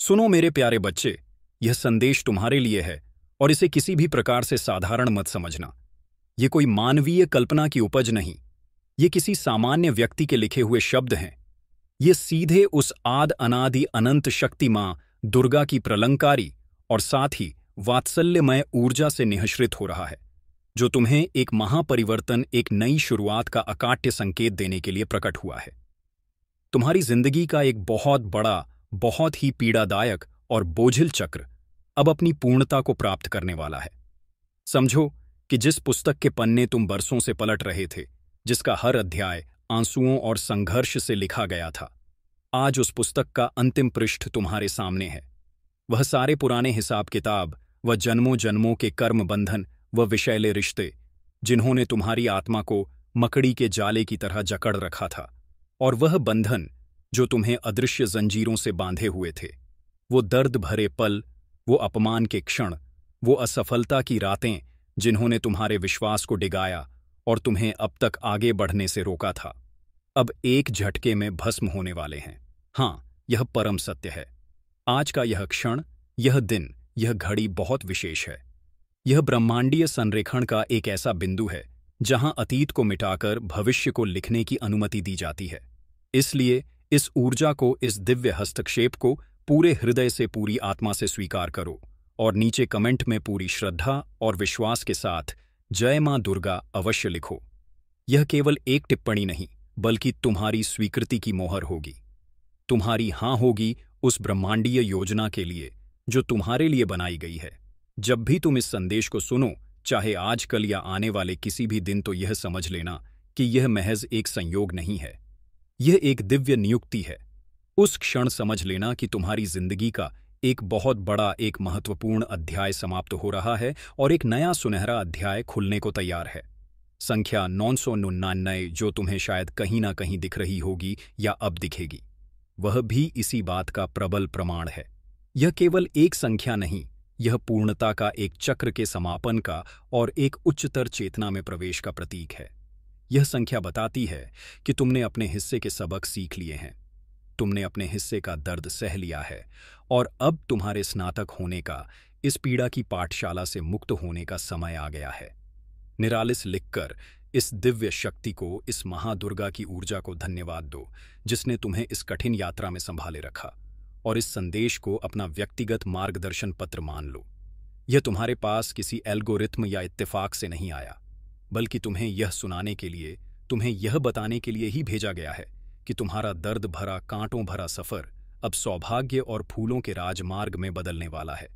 सुनो मेरे प्यारे बच्चे, यह संदेश तुम्हारे लिए है और इसे किसी भी प्रकार से साधारण मत समझना। ये कोई मानवीय कल्पना की उपज नहीं, ये किसी सामान्य व्यक्ति के लिखे हुए शब्द हैं। ये सीधे उस आद अनादि अनंत शक्ति मां दुर्गा की प्रलंकारी और साथ ही वात्सल्यमय ऊर्जा से निःसृत हो रहा है, जो तुम्हें एक महापरिवर्तन, एक नई शुरुआत का अकाट्य संकेत देने के लिए प्रकट हुआ है। तुम्हारी जिंदगी का एक बहुत बड़ा, बहुत ही पीड़ादायक और बोझिल चक्र अब अपनी पूर्णता को प्राप्त करने वाला है। समझो कि जिस पुस्तक के पन्ने तुम बरसों से पलट रहे थे, जिसका हर अध्याय आंसुओं और संघर्ष से लिखा गया था, आज उस पुस्तक का अंतिम पृष्ठ तुम्हारे सामने है। वह सारे पुराने हिसाब किताब, वह जन्मों जन्मों के कर्म बंधन, वह विषैले रिश्ते, जिन्होंने तुम्हारी आत्मा को मकड़ी के जाले की तरह जकड़ रखा था, और वह बंधन जो तुम्हें अदृश्य जंजीरों से बांधे हुए थे, वो दर्द भरे पल, वो अपमान के क्षण, वो असफलता की रातें जिन्होंने तुम्हारे विश्वास को डिगाया और तुम्हें अब तक आगे बढ़ने से रोका था, अब एक झटके में भस्म होने वाले हैं। हाँ, यह परम सत्य है। आज का यह क्षण, यह दिन, यह घड़ी बहुत विशेष है। यह ब्रह्मांडीय संरेखण का एक ऐसा बिंदु है जहां अतीत को मिटाकर भविष्य को लिखने की अनुमति दी जाती है। इसलिए इस ऊर्जा को, इस दिव्य हस्तक्षेप को पूरे हृदय से, पूरी आत्मा से स्वीकार करो और नीचे कमेंट में पूरी श्रद्धा और विश्वास के साथ जय मां दुर्गा अवश्य लिखो। यह केवल एक टिप्पणी नहीं, बल्कि तुम्हारी स्वीकृति की मोहर होगी। तुम्हारी हां होगी उस ब्रह्मांडीय योजना के लिए जो तुम्हारे लिए बनाई गई है। जब भी तुम इस संदेश को सुनो, चाहे आज, कल या आने वाले किसी भी दिन, तो यह समझ लेना कि यह महज एक संयोग नहीं है, यह एक दिव्य नियुक्ति है। उस क्षण समझ लेना कि तुम्हारी जिंदगी का एक बहुत बड़ा, एक महत्वपूर्ण अध्याय समाप्त हो रहा है और एक नया सुनहरा अध्याय खुलने को तैयार है। संख्या 999 जो तुम्हें शायद कहीं ना कहीं दिख रही होगी या अब दिखेगी, वह भी इसी बात का प्रबल प्रमाण है। यह केवल एक संख्या नहीं, यह पूर्णता का एक चक्र के समापन का और एक उच्चतर चेतना में प्रवेश का प्रतीक है। यह संख्या बताती है कि तुमने अपने हिस्से के सबक सीख लिए हैं, तुमने अपने हिस्से का दर्द सह लिया है और अब तुम्हारे स्नातक होने का, इस पीड़ा की पाठशाला से मुक्त होने का समय आ गया है। निरालिस लिखकर इस दिव्य शक्ति को, इस महादुर्गा की ऊर्जा को धन्यवाद दो जिसने तुम्हें इस कठिन यात्रा में संभाले रखा, और इस संदेश को अपना व्यक्तिगत मार्गदर्शन पत्र मान लो। यह तुम्हारे पास किसी एल्गोरिथम या इत्तेफाक से नहीं आया, बल्कि तुम्हें यह सुनाने के लिए, तुम्हें यह बताने के लिए ही भेजा गया है कि तुम्हारा दर्द भरा, कांटों भरा सफर अब सौभाग्य और फूलों के राजमार्ग में बदलने वाला है।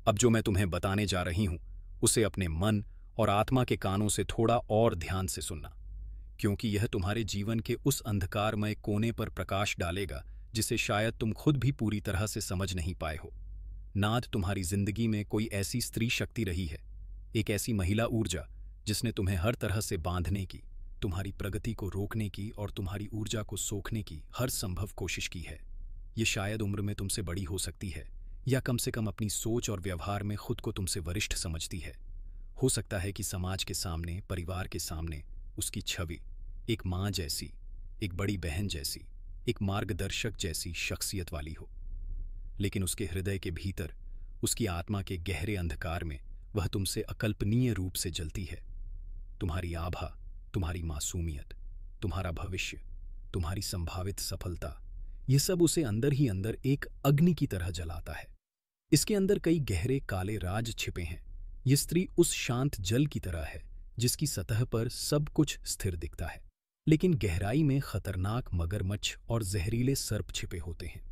अब जो मैं तुम्हें बताने जा रही हूं, उसे अपने मन और आत्मा के कानों से थोड़ा और ध्यान से सुनना, क्योंकि यह तुम्हारे जीवन के उस अंधकारमय कोने पर प्रकाश डालेगा जिसे शायद तुम खुद भी पूरी तरह से समझ नहीं पाए हो। नाद, तुम्हारी जिंदगी में कोई ऐसी स्त्री शक्ति रही है, एक ऐसी महिला ऊर्जा जिसने तुम्हें हर तरह से बांधने की, तुम्हारी प्रगति को रोकने की और तुम्हारी ऊर्जा को सोखने की हर संभव कोशिश की है। ये शायद उम्र में तुमसे बड़ी हो सकती है, या कम से कम अपनी सोच और व्यवहार में खुद को तुमसे वरिष्ठ समझती है। हो सकता है कि समाज के सामने, परिवार के सामने उसकी छवि एक माँ जैसी, एक बड़ी बहन जैसी, एक मार्गदर्शक जैसी शख्सियत वाली हो, लेकिन उसके हृदय के भीतर, उसकी आत्मा के गहरे अंधकार में वह तुमसे अकल्पनीय रूप से जलती है। तुम्हारी आभा, तुम्हारी मासूमियत, तुम्हारा भविष्य, तुम्हारी संभावित सफलता, ये सब उसे अंदर ही अंदर एक अग्नि की तरह जलाता है। इसके अंदर कई गहरे काले राज छिपे हैं। ये स्त्री उस शांत जल की तरह है जिसकी सतह पर सब कुछ स्थिर दिखता है, लेकिन गहराई में खतरनाक मगरमच्छ और जहरीले सर्प छिपे होते हैं।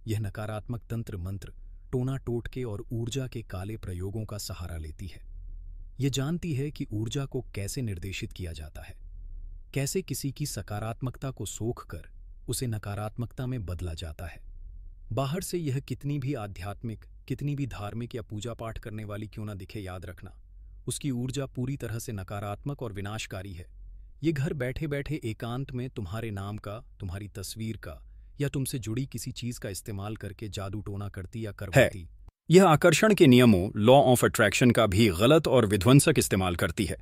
यह नकारात्मक तंत्र मंत्र, टोना टोटके और ऊर्जा के काले प्रयोगों का सहारा लेती है। यह जानती है कि ऊर्जा को कैसे निर्देशित किया जाता है, कैसे किसी की सकारात्मकता को सोखकर उसे नकारात्मकता में बदला जाता है। बाहर से यह कितनी भी आध्यात्मिक, कितनी भी धार्मिक या पूजा पाठ करने वाली क्यों ना दिखे, याद रखना, उसकी ऊर्जा पूरी तरह से नकारात्मक और विनाशकारी है। ये घर बैठे बैठे एकांत में तुम्हारे नाम का, तुम्हारी तस्वीर का या तुमसे जुड़ी किसी चीज का इस्तेमाल करके जादू टोना करती या करवाती। यह आकर्षण के नियमों, लॉ ऑफ अट्रैक्शन का भी गलत और विध्वंसक इस्तेमाल करती है।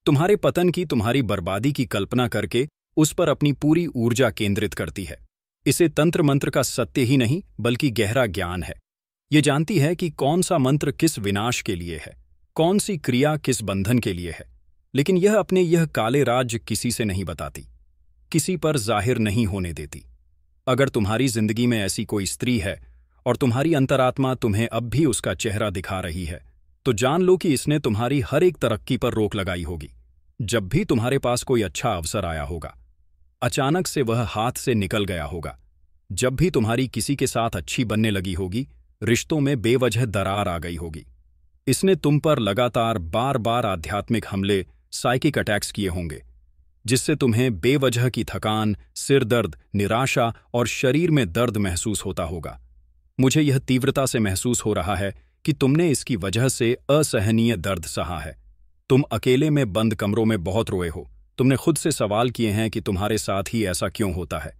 तुम्हारे पतन की, तुम्हारी बर्बादी की कल्पना करके उस पर अपनी पूरी ऊर्जा केंद्रित करती है। इसे तंत्र मंत्र का सत्य ही नहीं बल्कि गहरा ज्ञान है। ये जानती है कि कौन सा मंत्र किस विनाश के लिए है, कौन सी क्रिया किस बंधन के लिए है, लेकिन यह अपने यह काले राज किसी से नहीं बताती, किसी पर जाहिर नहीं होने देती। अगर तुम्हारी जिंदगी में ऐसी कोई स्त्री है और तुम्हारी अंतरात्मा तुम्हें अब भी उसका चेहरा दिखा रही है, तो जान लो कि इसने तुम्हारी हर एक तरक्की पर रोक लगाई होगी। जब भी तुम्हारे पास कोई अच्छा अवसर आया होगा, अचानक से वह हाथ से निकल गया होगा। जब भी तुम्हारी किसी के साथ अच्छी बनने लगी होगी, रिश्तों में बेवजह दरार आ गई होगी। इसने तुम पर लगातार बार बार आध्यात्मिक हमले, साइकिक अटैक्स किए होंगे, जिससे तुम्हें बेवजह की थकान, सिर दर्द, निराशा और शरीर में दर्द महसूस होता होगा। मुझे यह तीव्रता से महसूस हो रहा है कि तुमने इसकी वजह से असहनीय दर्द सहा है। तुम अकेले में बंद कमरों में बहुत रोए हो। तुमने खुद से सवाल किए हैं कि तुम्हारे साथ ही ऐसा क्यों होता है,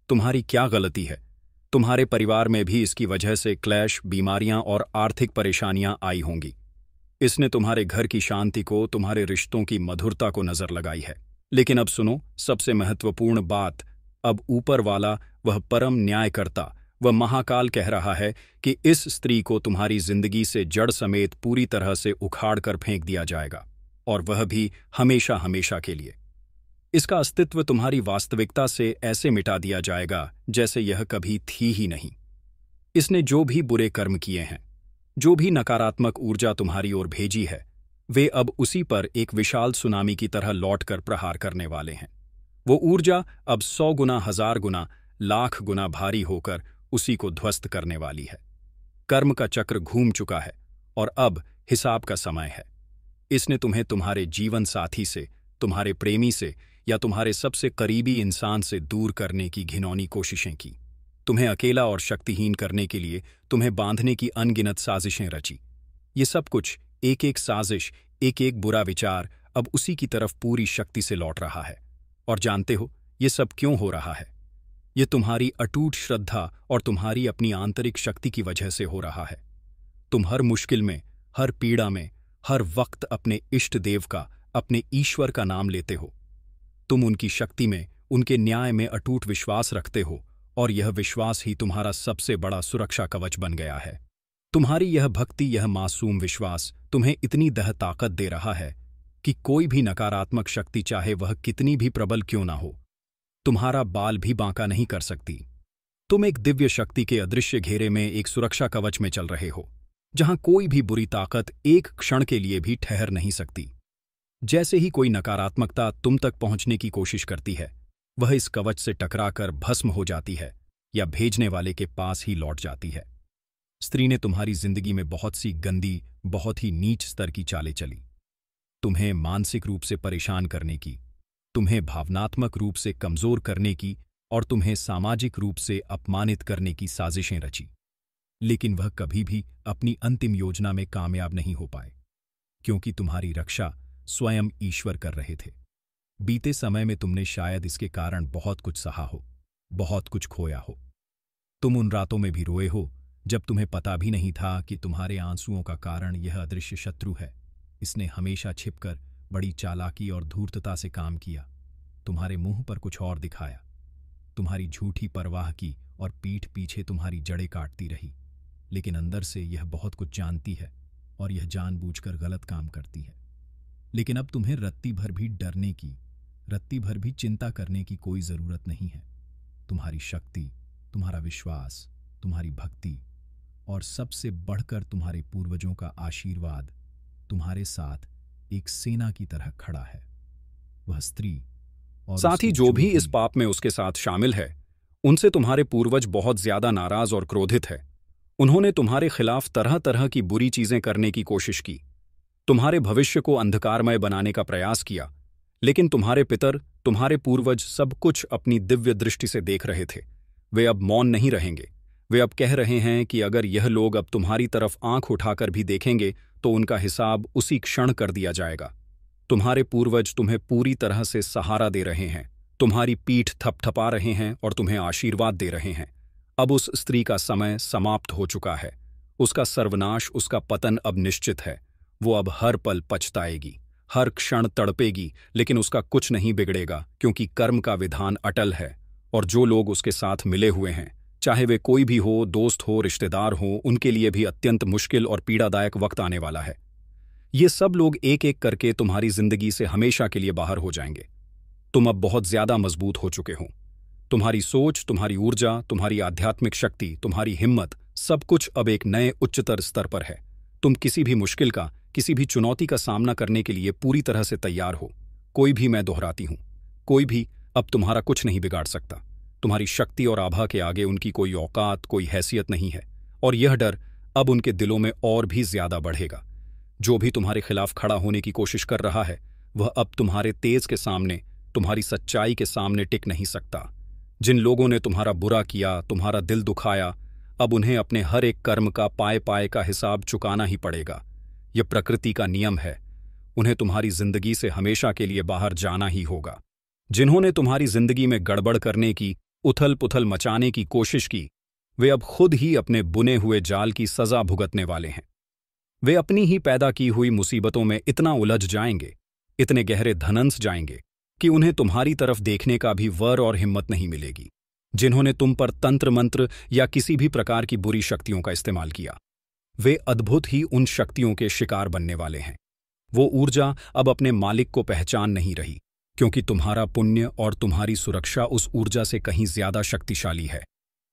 तुम्हारी क्या गलती है। तुम्हारे परिवार में भी इसकी वजह से क्लैश, बीमारियां और आर्थिक परेशानियां आई होंगी। इसने तुम्हारे घर की शांति को, तुम्हारे रिश्तों की मधुरता को नजर लगाई है। लेकिन अब सुनो सबसे महत्वपूर्ण बात। अब ऊपर वाला, वह परम न्यायकर्ता, वह महाकाल कह रहा है कि इस स्त्री को तुम्हारी जिंदगी से जड़ समेत पूरी तरह से उखाड़ कर फेंक दिया जाएगा, और वह भी हमेशा हमेशा के लिए। इसका अस्तित्व तुम्हारी वास्तविकता से ऐसे मिटा दिया जाएगा जैसे यह कभी थी ही नहीं। इसने जो भी बुरे कर्म किए हैं, जो भी नकारात्मक ऊर्जा तुम्हारी ओर भेजी है, वे अब उसी पर एक विशाल सुनामी की तरह लौटकर प्रहार करने वाले हैं। वो ऊर्जा अब 100 गुना, 1000 गुना, लाख गुना भारी होकर उसी को ध्वस्त करने वाली है। कर्म का चक्र घूम चुका है और अब हिसाब का समय है। इसने तुम्हें तुम्हारे जीवन साथी से, तुम्हारे प्रेमी से या तुम्हारे सबसे करीबी इंसान से दूर करने की घिनौनी कोशिशें की। तुम्हें अकेला और शक्तिहीन करने के लिए तुम्हें बांधने की अनगिनत साजिशें रची। ये सब कुछ, एक एक साजिश, एक एक बुरा विचार अब उसी की तरफ पूरी शक्ति से लौट रहा है। और जानते हो ये सब क्यों हो रहा है? ये तुम्हारी अटूट श्रद्धा और तुम्हारी अपनी आंतरिक शक्ति की वजह से हो रहा है। तुम हर मुश्किल में, हर पीड़ा में, हर वक्त अपने इष्ट देव का, अपने ईश्वर का नाम लेते हो। तुम उनकी शक्ति में, उनके न्याय में अटूट विश्वास रखते हो, और यह विश्वास ही तुम्हारा सबसे बड़ा सुरक्षा कवच बन गया है। तुम्हारी यह भक्ति, यह मासूम विश्वास तुम्हें इतनी दह ताकत दे रहा है कि कोई भी नकारात्मक शक्ति, चाहे वह कितनी भी प्रबल क्यों ना हो, तुम्हारा बाल भी बांका नहीं कर सकती। तुम एक दिव्य शक्ति के अदृश्य घेरे में, एक सुरक्षा कवच में चल रहे हो, जहां कोई भी बुरी ताकत एक क्षण के लिए भी ठहर नहीं सकती। जैसे ही कोई नकारात्मकता तुम तक पहुंचने की कोशिश करती है, वह इस कवच से टकराकर भस्म हो जाती है या भेजने वाले के पास ही लौट जाती है। स्त्री ने तुम्हारी जिंदगी में बहुत सी गंदी, बहुत ही नीच स्तर की चालें चली। तुम्हें मानसिक रूप से परेशान करने की, तुम्हें भावनात्मक रूप से कमजोर करने की और तुम्हें सामाजिक रूप से अपमानित करने की साजिशें रची। लेकिन वह कभी भी अपनी अंतिम योजना में कामयाब नहीं हो पाए, क्योंकि तुम्हारी रक्षा स्वयं ईश्वर कर रहे थे। बीते समय में तुमने शायद इसके कारण बहुत कुछ सहा हो, बहुत कुछ खोया हो। तुम उन रातों में भी रोए हो जब तुम्हें पता भी नहीं था कि तुम्हारे आंसुओं का कारण यह अदृश्य शत्रु है। इसने हमेशा छिपकर बड़ी चालाकी और धूर्तता से काम किया, तुम्हारे मुंह पर कुछ और दिखाया, तुम्हारी झूठी परवाह की और पीठ पीछे तुम्हारी जड़ें काटती रही। लेकिन अंदर से यह बहुत कुछ जानती है और यह जानबूझकर गलत काम करती है। लेकिन अब तुम्हें रत्ती भर भी डरने की, रत्ती भर भी चिंता करने की कोई जरूरत नहीं है। तुम्हारी शक्ति, तुम्हारा विश्वास, तुम्हारी भक्ति और सबसे बढ़कर तुम्हारे पूर्वजों का आशीर्वाद तुम्हारे साथ एक सेना की तरह खड़ा है। वह स्त्री और साथ ही जो भी इस पाप में उसके साथ शामिल है, उनसे तुम्हारे पूर्वज बहुत ज्यादा नाराज और क्रोधित है। उन्होंने तुम्हारे खिलाफ तरह तरह की बुरी चीजें करने की कोशिश की, तुम्हारे भविष्य को अंधकारमय बनाने का प्रयास किया। लेकिन तुम्हारे पितर, तुम्हारे पूर्वज सब कुछ अपनी दिव्य दृष्टि से देख रहे थे। वे अब मौन नहीं रहेंगे। वे अब कह रहे हैं कि अगर यह लोग अब तुम्हारी तरफ आंख उठाकर भी देखेंगे तो उनका हिसाब उसी क्षण कर दिया जाएगा। तुम्हारे पूर्वज तुम्हें पूरी तरह से सहारा दे रहे हैं, तुम्हारी पीठ थपथपा रहे हैं और तुम्हें आशीर्वाद दे रहे हैं। अब उस स्त्री का समय समाप्त हो चुका है। उसका सर्वनाश, उसका पतन अब निश्चित है। वो अब हर पल पछताएगी, हर क्षण तड़पेगी, लेकिन उसका कुछ नहीं बिगड़ेगा, क्योंकि कर्म का विधान अटल है और जो लोग उसके साथ मिले हुए हैं चाहे वे कोई भी हो, दोस्त हो, रिश्तेदार हो, उनके लिए भी अत्यंत मुश्किल और पीड़ादायक वक्त आने वाला है। ये सब लोग एक एक करके तुम्हारी जिंदगी से हमेशा के लिए बाहर हो जाएंगे। तुम अब बहुत ज्यादा मजबूत हो चुके हो। तुम्हारी सोच, तुम्हारी ऊर्जा, तुम्हारी आध्यात्मिक शक्ति, तुम्हारी हिम्मत, सब कुछ अब एक नए उच्चतर स्तर पर है। तुम किसी भी मुश्किल का, किसी भी चुनौती का सामना करने के लिए पूरी तरह से तैयार हो। कोई भी, मैं दोहराती हूं, कोई भी अब तुम्हारा कुछ नहीं बिगाड़ सकता। तुम्हारी शक्ति और आभा के आगे उनकी कोई औकात, कोई हैसियत नहीं है। और यह डर अब उनके दिलों में और भी ज्यादा बढ़ेगा। जो भी तुम्हारे खिलाफ खड़ा होने की कोशिश कर रहा है, वह अब तुम्हारे तेज के सामने, तुम्हारी सच्चाई के सामने टिक नहीं सकता। जिन लोगों ने तुम्हारा बुरा किया, तुम्हारा दिल दुखाया, अब उन्हें अपने हर एक कर्म का पाए पाए का हिसाब चुकाना ही पड़ेगा। यह प्रकृति का नियम है। उन्हें तुम्हारी जिंदगी से हमेशा के लिए बाहर जाना ही होगा। जिन्होंने तुम्हारी जिंदगी में गड़बड़ करने की, उथल पुथल मचाने की कोशिश की, वे अब खुद ही अपने बुने हुए जाल की सजा भुगतने वाले हैं। वे अपनी ही पैदा की हुई मुसीबतों में इतना उलझ जाएंगे, इतने गहरे धनंस जाएंगे कि उन्हें तुम्हारी तरफ देखने का भी वर और हिम्मत नहीं मिलेगी। जिन्होंने तुम पर तंत्र मंत्र या किसी भी प्रकार की बुरी शक्तियों का इस्तेमाल किया, वे अद्भुत ही उन शक्तियों के शिकार बनने वाले हैं। वो ऊर्जा अब अपने मालिक को पहचान नहीं रही, क्योंकि तुम्हारा पुण्य और तुम्हारी सुरक्षा उस ऊर्जा से कहीं ज्यादा शक्तिशाली है।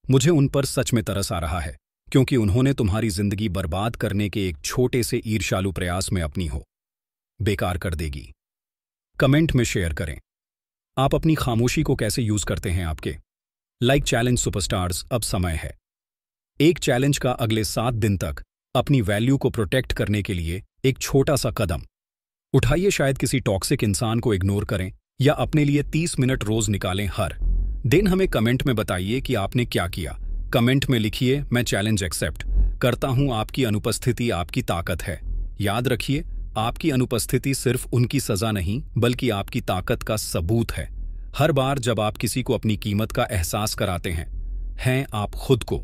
मुझे उन पर सच में तरस आ रहा है, क्योंकि उन्होंने तुम्हारी जिंदगी बर्बाद करने के एक छोटे से ईर्ष्यालु प्रयास में अपनी हो बेकार कर देगी। कमेंट में शेयर करें, आप अपनी खामोशी को कैसे यूज करते हैं आपके। लाइक चैलेंज सुपरस्टार्स, अब समय है। एक चैलेंज का अगले 7 दिन तक अपनी वैल्यू को प्रोटेक्ट करने के लिए एक छोटा सा कदम उठाइए। शायद किसी टॉक्सिक इंसान को इग्नोर करें या अपने लिए 30 मिनट रोज निकालें हर दिन। हमें कमेंट में बताइए कि आपने क्या किया। कमेंट में लिखिए, मैं चैलेंज एक्सेप्ट करता हूं। आपकी अनुपस्थिति आपकी ताकत है। याद रखिए, आपकी अनुपस्थिति सिर्फ उनकी सजा नहीं, बल्कि आपकी ताकत का सबूत है। हर बार जब आप किसी को अपनी कीमत का एहसास कराते हैं आप खुद को